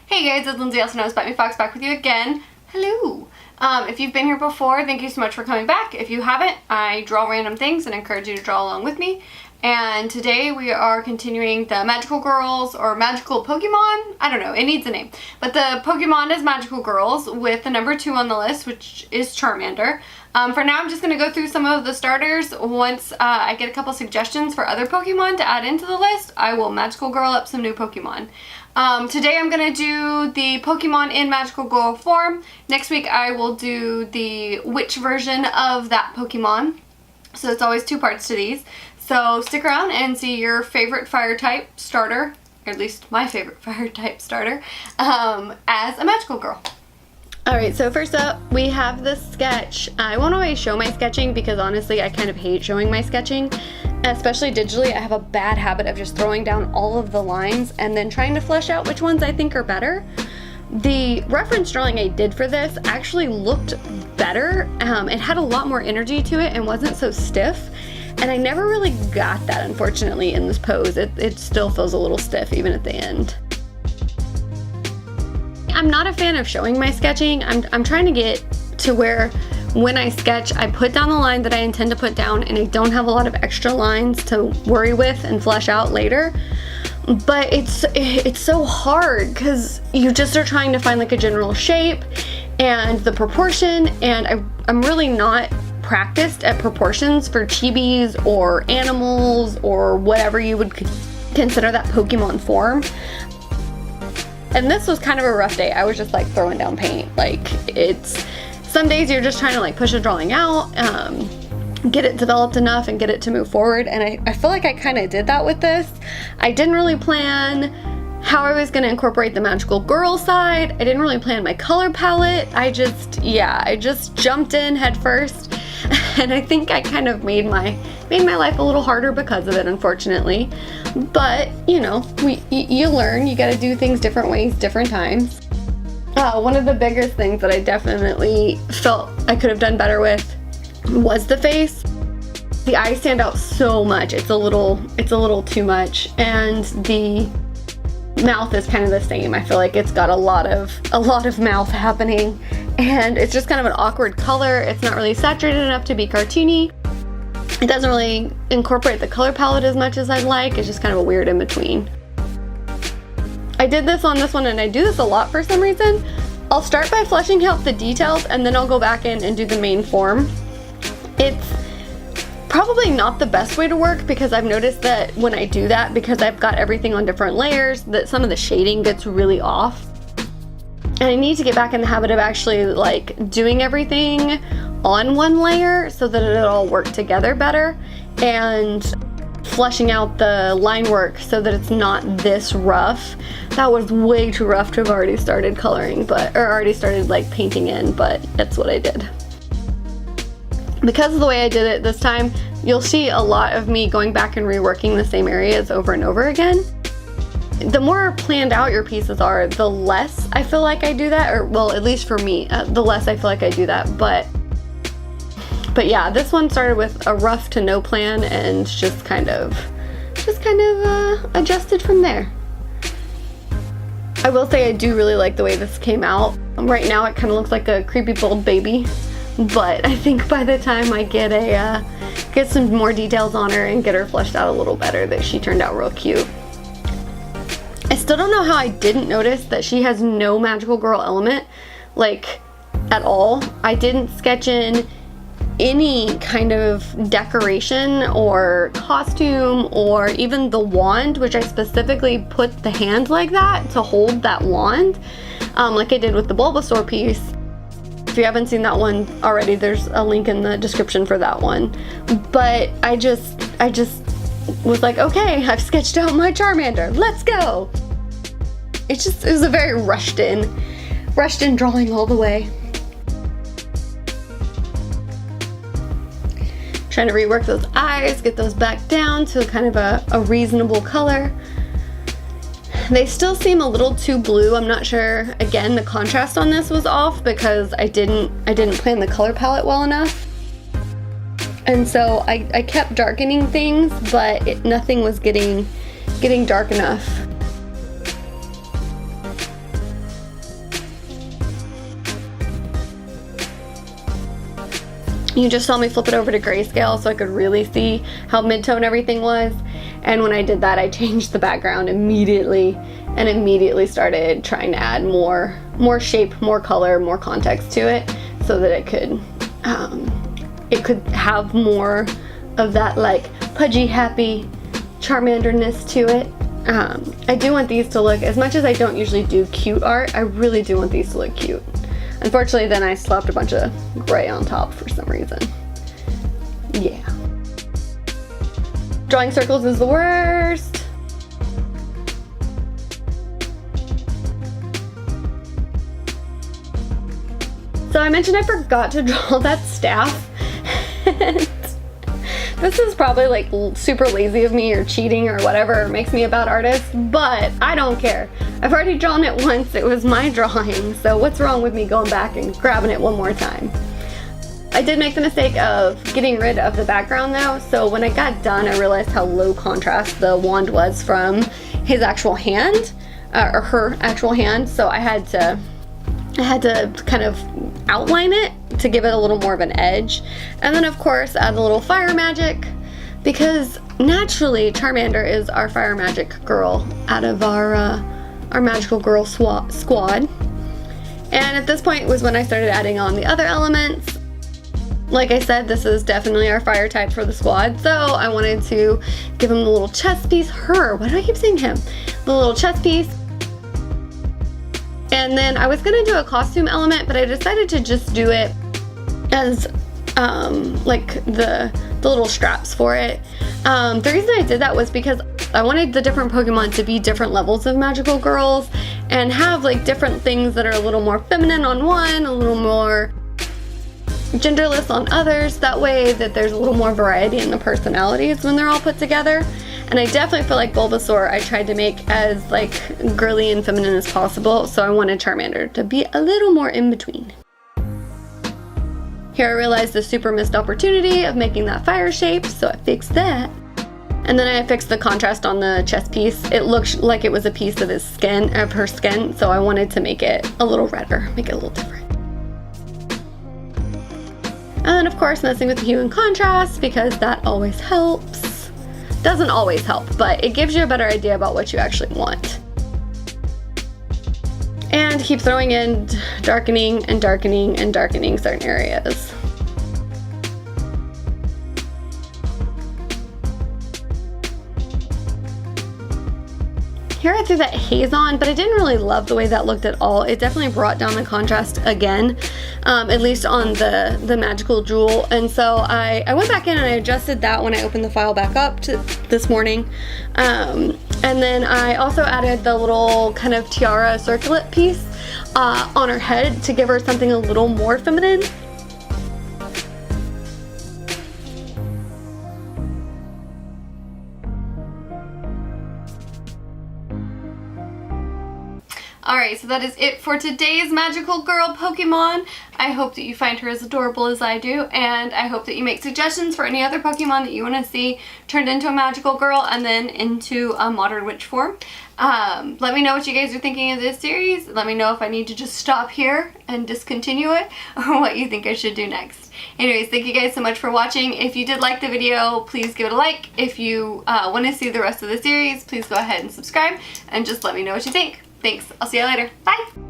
Hey guys, it's Lindsay, also known as Bite Me Fox, back with you again. Hello! If you've been here before, thank you so much for coming back. If you haven't, I draw random things and encourage you to draw along with me. And today we are continuing the Magical Girls, or Magical Pokemon? I don't know, it needs a name. But the Pokemon is Magical Girls with the number 2 on the list, which is Charmander. For now, I'm just going to go through some of the starters. Once I get a couple suggestions for other Pokemon to add into the list, I will Magical Girl up some new Pokemon. Today I'm going to do the Pokemon in Magical Girl form. Next week I will do the witch version of that Pokemon. So it's always 2 parts to these. So stick around and see your favorite fire type starter, or at least my favorite fire type starter, as a Magical Girl. Alright, so first up we have this sketch. I won't always show my sketching because honestly I kind of hate showing my sketching. Especially digitally, I have a bad habit of just throwing down all of the lines and then trying to flesh out which ones I think are better. The reference drawing I did for this actually looked better. It had a lot more energy to it and wasn't so stiff. And I never really got that, unfortunately, in this pose. It still feels a little stiff even at the end. I'm not a fan of showing my sketching. I'm trying to get to where when I sketch, I put down the line that I intend to put down and I don't have a lot of extra lines to worry with and flesh out later. But it's so hard because you just are trying to find like a general shape and the proportion, and I'm really not practiced at proportions for chibis or animals or whatever you would consider that Pokemon form. And this was kind of a rough day. I was just like throwing down paint. Like some days you're just trying to like push a drawing out, get it developed enough and get it to move forward. And I feel like I kind of did that with this. I didn't really plan how I was going to incorporate the Magical Girl side. I didn't really plan my color palette. I just jumped in head first. And I think I kind of made my life a little harder because of it, unfortunately. But, you know, you learn. You got to do things different ways, different times. One of the biggest things that I definitely felt I could have done better with was the face. The eyes stand out so much. It's a little too much, and the mouth is kind of the same. I feel like it's got a lot of mouth happening, and it's just kind of an awkward color. It's not really saturated enough to be cartoony. It doesn't really incorporate the color palette as much as I'd like. It's just kind of a weird in between. I did this on this one, and I do this a lot for some reason. I'll start by fleshing out the details and then I'll go back in and do the main form. It's probably not the best way to work because I've noticed that when I do that, because I've got everything on different layers, that some of the shading gets really off. And I need to get back in the habit of actually like doing everything on one layer so that it'll all work together better, and fleshing out the line work so that it's not this rough. That was way too rough to have already started coloring, or already started like painting in, but that's what I did. Because of the way I did it this time, you'll see a lot of me going back and reworking the same areas over and over again. The more planned out your pieces are, the less I feel like I do that, or well, at least for me, the less I feel like I do that. But yeah, this one started with a rough to no plan and just kind of adjusted from there. I will say I do really like the way this came out. Right now it kind of looks like a creepy bald baby, but I think by the time I get some more details on her and get her fleshed out a little better, that she turned out real cute. I still don't know how I didn't notice that she has no Magical Girl element, like at all. I didn't sketch in any kind of decoration or costume or even the wand, which I specifically put the hand like that to hold that wand, like I did with the Bulbasaur piece. If you haven't seen that one already, there's a link in the description for that one. But I just was like, okay, I've sketched out my Charmander, let's go. It was a very rushed in drawing all the way. Trying to rework those eyes, get those back down to kind of a reasonable color. They still seem a little too blue. I'm not sure. Again, the contrast on this was off because I didn't plan the color palette well enough. And so I kept darkening things, but nothing was getting dark enough. You just saw me flip it over to grayscale so I could really see how mid-tone everything was. And when I did that, I changed the background immediately and immediately started trying to add more shape, more color, more context to it so that it could have more of that like pudgy, happy Charmander-ness to it. I do want these to look, as much as I don't usually do cute art, I really do want these to look cute. Unfortunately, then I slapped a bunch of gray on top for some reason. Yeah. Drawing circles is the worst. So I mentioned I forgot to draw that staff. This is probably like super lazy of me or cheating or whatever, makes me a bad artist, but I don't care. I've already drawn it once, it was my drawing, so what's wrong with me going back and grabbing it one more time? I did make the mistake of getting rid of the background though, so when I got done I realized how low contrast the wand was from his actual hand, or her actual hand, so I had to kind of outline it to give it a little more of an edge. And then of course add a little fire magic, because naturally Charmander is our fire magic girl out of our magical girl squad. And at this point was when I started adding on the other elements. Like I said, this is definitely our fire type for the squad, so I wanted to give him the little chest piece. Why do I keep saying him? The little chest piece. And then I was gonna do a costume element, but I decided to just do it as like the little straps for it. The reason I did that was because I wanted the different Pokemon to be different levels of magical girls and have like different things that are a little more feminine on one, a little more genderless on others. That way that there's a little more variety in the personalities when they're all put together. And I definitely feel like Bulbasaur I tried to make as like girly and feminine as possible, so I wanted Charmander to be a little more in between. Here I realized the super missed opportunity of making that fire shape, so I fixed that. And then I fixed the contrast on the chest piece. It looked like it was a piece of his skin, of her skin, so I wanted to make it a little redder, make it a little different. And then of course messing with the hue and contrast, because that always helps. Doesn't always help, but it gives you a better idea about what you actually want. And keep throwing in darkening and darkening and darkening certain areas. Here I threw that haze on, but I didn't really love the way that looked at all. It definitely brought down the contrast again, at least on the magical jewel. And so I went back in and I adjusted that when I opened the file back up this morning. And then I also added the little kind of tiara circlet piece on her head to give her something a little more feminine. Alright, so that is it for today's magical girl Pokemon. I hope that you find her as adorable as I do, and I hope that you make suggestions for any other Pokemon that you want to see turned into a magical girl and then into a modern witch form. Let me know what you guys are thinking of this series. Let me know if I need to just stop here and discontinue it, or what you think I should do next. Anyways, thank you guys so much for watching. If you did like the video, please give it a like. If you want to see the rest of the series, please go ahead and subscribe, and just let me know what you think. Thanks. I'll see you later. Bye.